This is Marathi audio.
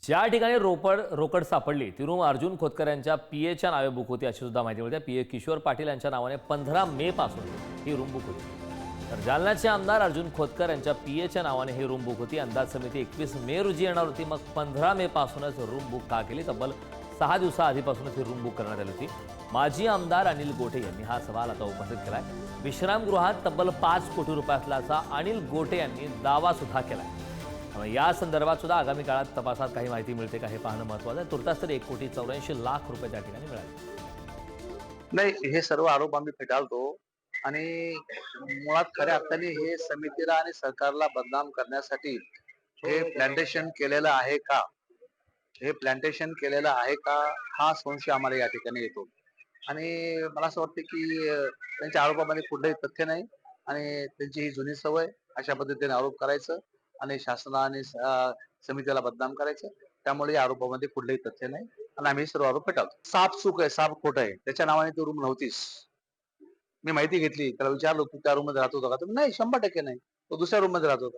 ज्या ठिकाणी रोकड सापडली ती रूम अर्जुन खोतकर यांच्या पीएच्या नावे बुक होती अशी सुद्धा माहिती मिळते। पीए किशोर पाटील यांच्या नावाने 15 मे पासून ही रूम बुक होती। तर जालन्याचे आमदार अर्जुन खोतकर यांच्या पीएच्या नावाने ही रूम बुक होती। अंदाज समिती 21 मे रोजी येणार होती, मग 15 मे पासूनच रूम बुक का केली? तब्बल 6 दिवसाआधीपासूनच ही रूम बुक करण्यात आली होती। माजी आमदार अनिल गोटे यांनी हा सवाल आता उपस्थित केलाय। विश्रामगृहात तब्बल 5 कोटी रुपये असल्याचा अनिल गोटे यांनी दावा सुद्धा केलाय। त्यामुळे या संदर्भात सुद्धा आगामी काळात तपासात काही माहिती मिळते का हे पाहणं महत्त्वाचं आहे। तुर्तास तर 1,84,00,000 रुपये त्या ठिकाणी मिळाले। नाही, हे सर्व आरोप आम्ही फेटाळतो आणि मुळात खऱ्या अर्थाने हे समितीला आणि सरकारला बदनाम करण्यासाठी हे प्लांटेशन केलेलं आहे का, हा संशय आम्हाला या ठिकाणी येतो। आणि मला असं वाटतं की त्यांच्या आरोपामध्ये कुठलंही तथ्य नाही आणि त्यांची ही जुनी सवय अशा पद्धतीने आरोप करायचं आणि शासनाने समितीला बदनाम करायचं। त्यामुळे या आरोपामध्ये कुठलंही तथ्य नाही आणि आम्ही सर्व आरोप फेटाळतो। साप चूक आहे, साप खोट आहे, त्याच्या नावाने ती रूम नव्हतीच। मी माहिती घेतली, त्याला विचारलं तू त्या रूम मध्ये राहत होता का? नाही, 100% नाही, तो दुसऱ्या रूम मध्ये राहत होता।